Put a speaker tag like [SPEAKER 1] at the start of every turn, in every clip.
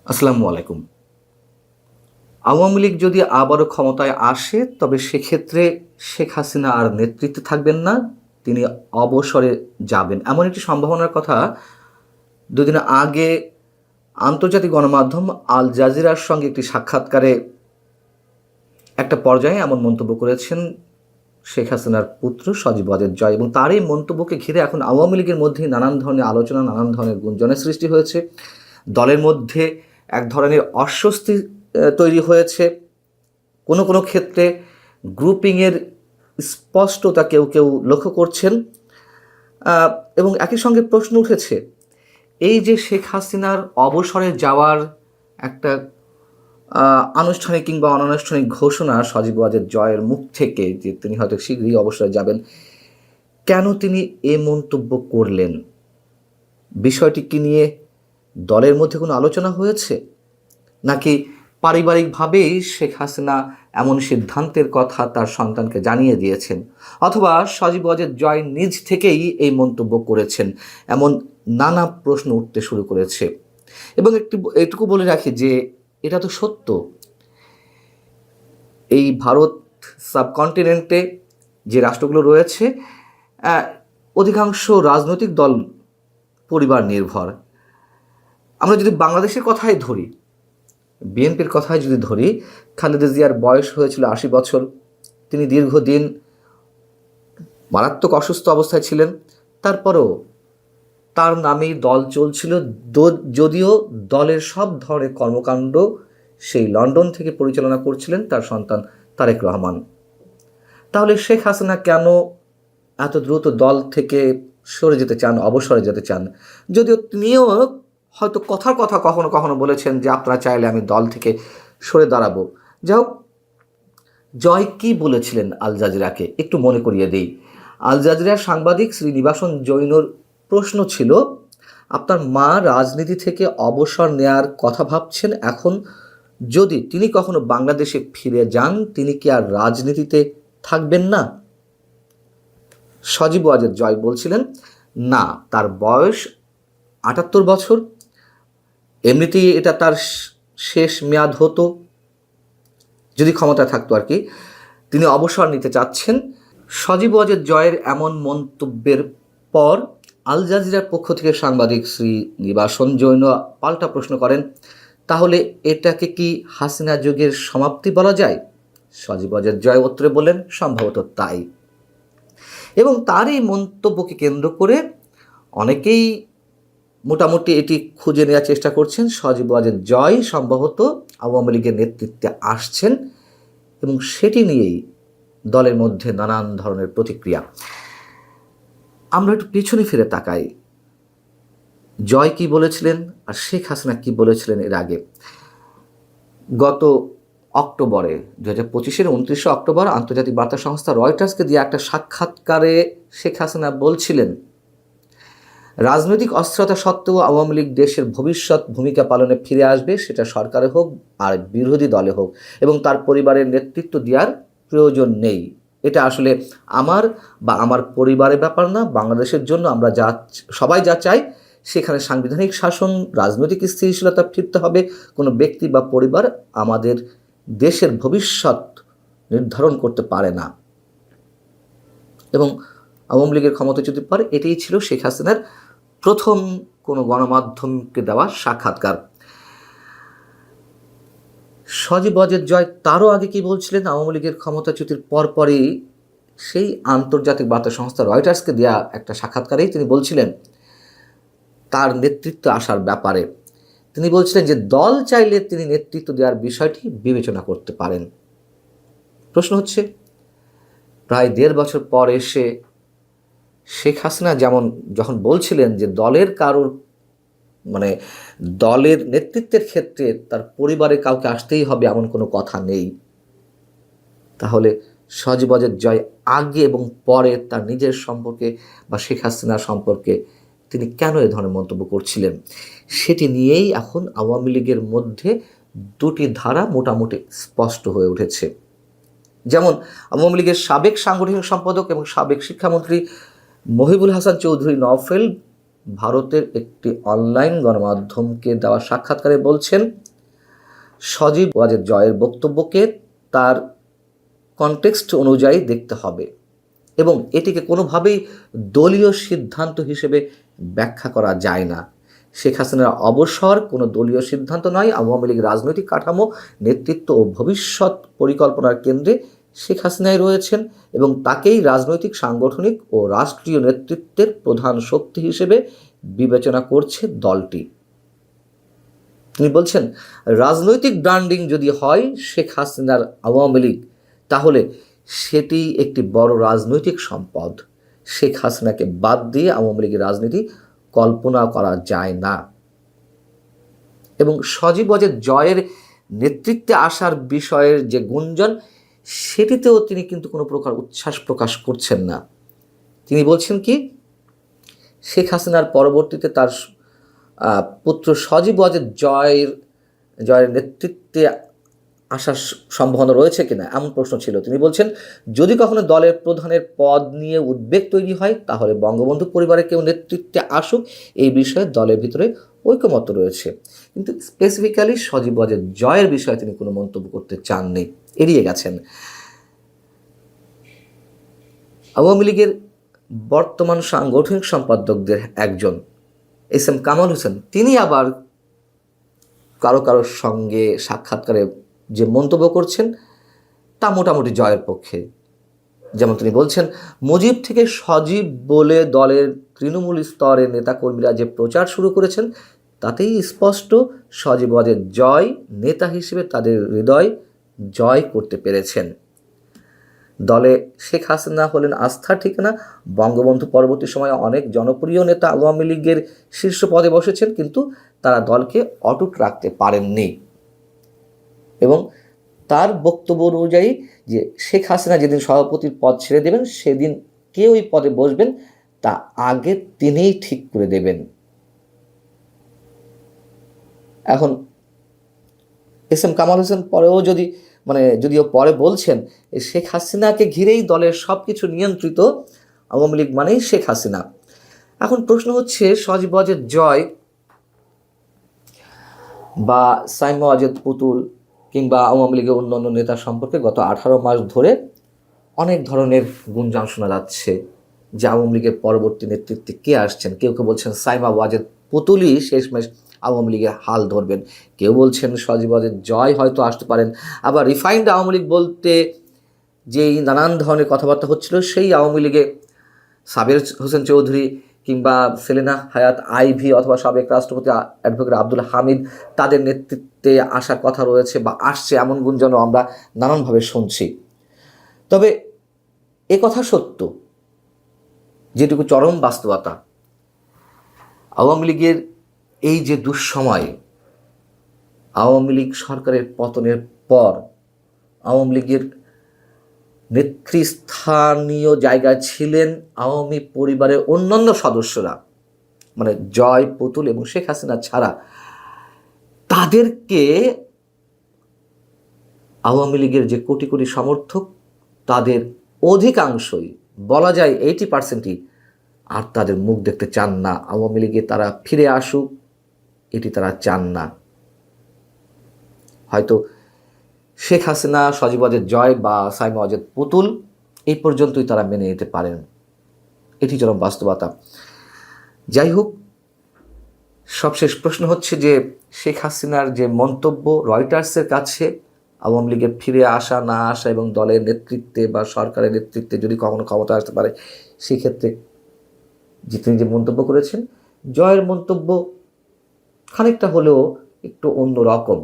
[SPEAKER 1] আসসালামু আলাইকুম। আওয়ামী লীগ যদি আবারও ক্ষমতায় আসে তবে সেক্ষেত্রে শেখ হাসিনা আর নেতৃত্বে থাকবেন না, তিনি অবসরে যাবেন। এমন একটি সম্ভাবনার কথা দুদিন আগে আন্তর্জাতিক গণমাধ্যম আল জাজিরার সঙ্গে একটি সাক্ষাৎকারে একটা পর্যায়ে এমন মন্তব্য করেছেন শেখ হাসিনার পুত্র সজীব ওয়াজেদ জয়, এবং তার এই মন্তব্যকে ঘিরে এখন আওয়ামী লীগের মধ্যে নানান ধরনের আলোচনা, নানান ধরনের গুঞ্জনের সৃষ্টি হয়েছে। দলের মধ্যে এক ধরনের অস্বস্তি তৈরি হয়েছে। কোনো কোনো ক্ষেত্রে গ্রুপিংয়ের স্পষ্টতা কেউ কেউ লক্ষ্য করছেন। এবং একই সঙ্গে প্রশ্ন উঠেছে, এই যে শেখ হাসিনার অবসরে যাওয়ার একটা আনুষ্ঠানিক কিংবা অনানুষ্ঠানিক ঘোষণা সজীব ওয়াজেদ জয়ের মুখ থেকে যে তিনি হয়তো শীঘ্রই অবসরে যাবেন, কেন তিনি এ মন্তব্য করলেন? বিষয়টিকে নিয়ে দলের মধ্যে কোনো আলোচনা হয়েছে, নাকি পারিবারিকভাবেই শেখ হাসিনা এমন সিদ্ধান্তের কথা তার সন্তানকে জানিয়ে দিয়েছেন, অথবা সজীব ওয়াজেদ জয় নিজ থেকেই এই মন্তব্য করেছেন? এমন নানা প্রশ্ন উঠতে শুরু করেছে। এবং এটুকু বলে রাখি যে এটা তো সত্য, এই ভারত সাবকন্টিনেন্টে যে রাষ্ট্রগুলো রয়েছে অধিকাংশ রাজনৈতিক দল পরিবার নির্ভর। আমরা যদি বাংলাদেশের কথাই ধরি, বিএনপির কথাই যদি ধরি, খালেদা জিয়ার বয়স হয়েছিল ৮০ বছর। তিনি দীর্ঘদিন মারাত্মক অসুস্থ অবস্থায় ছিলেন। তারপরেও তার নামেই দল চলছিল, যদিও দলের সব ধরনের কর্মকাণ্ড সেই লন্ডন থেকে পরিচালনা করছিলেন তার সন্তান তারেক রহমান। তাহলে শেখ হাসিনা কেন এত দ্রুত দল থেকে সরে যেতে চান, অবসরে যেতে চান? যদিও তিনিও হয়তো কথার কথা কখনো কখনো বলেছেন যে আপনারা চাইলে আমি দল থেকে সরে দাঁড়াবো। যাই হোক, জয় কি বলেছিলেন আল জাজিরাকে একটু মনে করিয়ে দেই। আল জাজিরার সাংবাদিক শ্রীনিবাসন জৈনর প্রশ্ন ছিল, আপনার মা রাজনীতি থেকে অবসর নেয়ার কথা ভাবছেন, এখন যদি তিনি কখনো বাংলাদেশে ফিরে যান তিনি কি আর রাজনীতিতে থাকবেন না? সজীব ওয়াজেদ জয় বলছিলেন, না, তার বয়স ৭৮ বছর, এমনিতেই এটা তার শেষ মেয়াদ হতো যদি ক্ষমতায় থাকতো আর কি। তিনি অবসর নিতে চাচ্ছেন। সজীব ওয়াজেদ জয়ের এমন মন্তব্যের পর আল জাজিরার পক্ষ থেকে সাংবাদিক শ্রী নিবাসন জৈন পাল্টা প্রশ্ন করেন, তাহলে এটাকে কি হাসিনা যুগের সমাপ্তি বলা যায়? সজীব ওয়াজেদ জয় উত্তরে বললেন, সম্ভবত তাই। এবং তার এই মন্তব্যকে কেন্দ্র করে অনেকেই মোটামুটি এটি খুঁজে নেওয়ার চেষ্টা করছেন, সজীব ওয়াজেদ জয় সম্ভবত আওয়ামী লীগের নেতৃত্বে আসছেন, এবং সেটি নিয়েই দলের মধ্যে নানান ধরনের প্রতিক্রিয়া। আমরা একটু পেছনে ফিরে তাকাই, জয় কি বলেছিলেন আর শেখ হাসিনা কি বলেছিলেন এর আগে। গত অক্টোবরে 2025-এর 29 অক্টোবর আন্তর্জাতিক বার্তা সংস্থা রয়টার্সকে দিয়ে একটা সাক্ষাৎকারে শেখ হাসিনা বলছিলেন, রাজনৈতিক অস্থিরতা সত্ত্বেও আওয়ামী লীগ দেশের ভবিষ্যৎ ভূমিকা পালনে ফিরে আসবে, সেটা সরকারে হোক আর বিরোধী দলে হোক, এবং তার পরিবারের নেতৃত্ব দেওয়ার প্রয়োজন নেই। এটা আসলে আমার বা আমার পরিবারের ব্যাপার না। বাংলাদেশের জন্য আমরা সবাই যা চাই সেখানে সাংবিধানিক শাসন, রাজনৈতিক স্থিতিশীলতা ফিরতে হবে। কোনো ব্যক্তি বা পরিবার আমাদের দেশের ভবিষ্যৎ নির্ধারণ করতে পারে না। এবং আওয়ামী লীগের ক্ষমতাচ্যুতির পর এটাই ছিল শেখ হাসিনার প্রথম কোনো গণমাধ্যমকে দেওয়া সাক্ষাৎকার। সজীব ওয়াজেদ জয় তারও আগে কি বলছিলেন, আওয়ামী লীগের ক্ষমতাচ্যুতির পরপরই সেই আন্তর্জাতিক বার্তা সংস্থা রয়টার্সকে দেওয়া একটা সাক্ষাৎকারেই তিনি বলছিলেন তার নেতৃত্ব আসার ব্যাপারে। তিনি বলছিলেন যে দল চাইলে তিনি নেতৃত্ব দেওয়ার বিষয়টি বিবেচনা করতে পারেন। প্রশ্ন হচ্ছে, প্রায় ১.৫ বছর পর এসে শেখ হাসিনা যখন বলছিলেন যে দলের কারোর দলের নেতৃত্বের ক্ষেত্রে তার পরিবারের কাউকে আসতেই হবে এমন কোনো কথা নেই, তাহলে সজীব ওয়াজেদ জয় আগে এবং পরে তার নিজের সম্পর্কে বা শেখ হাসিনা সম্পর্কে তিনি কেন এ ধরনের মন্তব্য করছিলেন, সেটি নিয়েই এখন আওয়ামী লীগের মধ্যে দুটি ধারা মোটামুটি স্পষ্ট হয়ে উঠেছে। যেমন আওয়ামী লীগের সাবেক সাংগঠনিক সম্পাদক এবং সাবেক শিক্ষামন্ত্রী মহিবুল হাসান চৌধুরী নওফেল ভারতের একটি অনলাইন গণমাধ্যমকে দেওয়া সাক্ষাৎকারে বলছেন, সজীব ওয়াজেদ জয়ের বক্তব্যকে তার কনটেক্সট অনুযায়ী দেখতে হবে এবং এটিকে কোনোভাবেই দলীয় সিদ্ধান্ত হিসেবে ব্যাখ্যা করা যায় না। শেখ হাসিনার অবসর কোনো দলীয় সিদ্ধান্ত নয়। আওয়ামী লীগ রাজনৈতিক কাঠামো, নেতৃত্ব ও ভবিষ্যৎ পরিকল্পনার কেন্দ্রে শেখ হাসিনাই রয়েছেন এবং তাকেই রাজনৈতিক, সাংগঠনিক ও রাষ্ট্রীয় নেতৃত্বের প্রধান শক্তি হিসেবে বিবেচনা করছে দলটি। তিনি বলছেন, রাজনৈতিক ব্র্যান্ডিং যদি হয় শেখ হাসিনার আওয়ামী লীগ, তাহলে সেটি একটি বড় রাজনৈতিক সম্পদ। শেখ হাসিনাকে বাদ দিয়ে আওয়ামী লীগের রাজনীতি কল্পনা করা যায় না। এবং সজীব ওয়াজেদ জয়ের নেতৃত্বে আসার বিষয়ের যে গুঞ্জন, সেটিতেও তিনি কিন্তু কোনো প্রকার উচ্ছ্বাস প্রকাশ করছেন না। তিনি বলছেন কি, শেখ হাসিনার পরবর্তীতে তার পুত্র সজীব ওয়াজেদ জয়ের নেতৃত্বে আসার সম্ভাবনা রয়েছে কিনা এমন প্রশ্ন ছিল। তিনি বলছেন, যদি কখনো দলের প্রধানের পদ নিয়ে উদ্বেগ তৈরি হয়, তাহলে বঙ্গবন্ধু পরিবারের কেউ নেতৃত্বে আসুক, এই বিষয়ে দলের ভিতরে ঐকমত্য রয়েছে। কিন্তু স্পেসিফিক্যালি সজীব ওয়াজেদ জয়ের বিষয়ে তিনি কোনো মন্তব্য করতে চাননি, এড়িয়ে গেছেন। আওয়ামী লীগের বর্তমান সাংগঠনিক সম্পাদকদের একজন এস এম কামাল হোসেন, তিনি আবার কারোর সঙ্গে সাক্ষাৎকারে যে মন্তব্য করছেন তা মোটামুটি জয়ের পক্ষে। যেমন তিনি বলছেন, মুজিব থেকে সজীব বলে দলের তৃণমূল স্তরের নেতাকর্মীরা যে প্রচার শুরু করেছেন, তাতেই স্পষ্ট সজীব ওয়াজেদ জয় নেতা হিসেবে তাদের হৃদয় জয় করতে পেরেছেন। দলে শেখ হাসিনা হলেন আস্থার ঠিকানা। বঙ্গবন্ধু পরবর্তী সময়ে অনেক জনপ্রিয় নেতা আওয়ামী লীগের শীর্ষ পদে বসেছেন, কিন্তু তারা দলকে অটুট রাখতে পারেননি। এবং তার বক্তব্য অনুযায়ী যে শেখ হাসিনা যেদিন সভাপতির পদ ছেড়ে দেবেন, সেদিন কে ওই পদে বসবেন তা আগে তিনিই ঠিক করে দেবেন। এখন এস এম কামাল হোসেন পরেও যদিও পরে বলছেন, শেখ হাসিনাকে ঘিরেই দলের সব কিছু নিয়ন্ত্রিত, আওয়ামী লীগ মানেই শেখ হাসিনা। এখন প্রশ্ন হচ্ছে, সজীব ওয়াজেদ জয় বা সাইমা ওয়াজেদ পুতুল কিংবা আওয়ামী লীগের অন্যান্য নেতা সম্পর্কে গত 18 মাস ধরে অনেক ধরনের গুঞ্জন শোনা যাচ্ছে যে আওয়ামী লীগের পরবর্তী নেতৃত্বে কে আসছেন। কেউ বলছেন সাইমা ওয়াজেদ পুতুলই শেষমেশ আওয়ামী লীগের হাল ধরবেন, কেউ বলছেন সজীব ওয়াজেদ জয় হয়তো আসতে পারেন। আবার রিফাইন্ড আওয়ামী লীগ বলতে যেই নানান ধরনের কথাবার্তা হচ্ছিল, সেই আওয়ামী লীগে সাবের হোসেন চৌধুরী কিংবা সেলিনা হায়াত আইভি অথবা সাবেক রাষ্ট্রপতি অ্যাডভোকেট আব্দুল হামিদ, তাদের নেতৃত্বে আসার কথা রয়েছে বা আসছে, এমন গুঞ্জনও আমরা নানানভাবে শুনছি। তবে এ কথা সত্য, যেটুকু চরম বাস্তবতা, আওয়ামী লীগের এই যে দুঃসময়, আওয়ামী লীগ সরকারের পতনের পর আওয়ামী লীগের নেতৃস্থানীয় জায়গায় ছিলেন আওয়ামী পরিবারের অন্যান্য সদস্যরা, মানে জয়, পুতুল এবং শেখ হাসিনা ছাড়া, তাদেরকে আওয়ামী লীগের যে কোটি কোটি সমর্থক, তাদের অধিকাংশই, বলা যায় 80%ই আর তাদের মুখ দেখতে চান না। আওয়ামী লীগে তারা ফিরে আসুক, এটি তারা চান না। হয়তো শেখ হাসিনা, সজীব ওয়াজেদ জয় বা সাইমা ওয়াজেদ পুতুল এই পর্যন্তই তারা মেনে নিতে পারেন, এটি চরম বাস্তবতা। যাই হোক, সবশেষ প্রশ্ন হচ্ছে যে শেখ হাসিনার যে মন্তব্য রয়টার্সের কাছে আওয়ামী লীগের ফিরে আসা না আসা এবং দলের নেতৃত্বে বা সরকারের নেতৃত্বে যদি কখনো ক্ষমতা আসতে পারে, সেক্ষেত্রে যে তিনি যে মন্তব্য করেছেন, জয়ের মন্তব্য খানিকটা হলেও একটু অন্য রকম।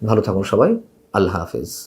[SPEAKER 1] ভালো থাকুন সবাই, আল্লাহ হাফেজ।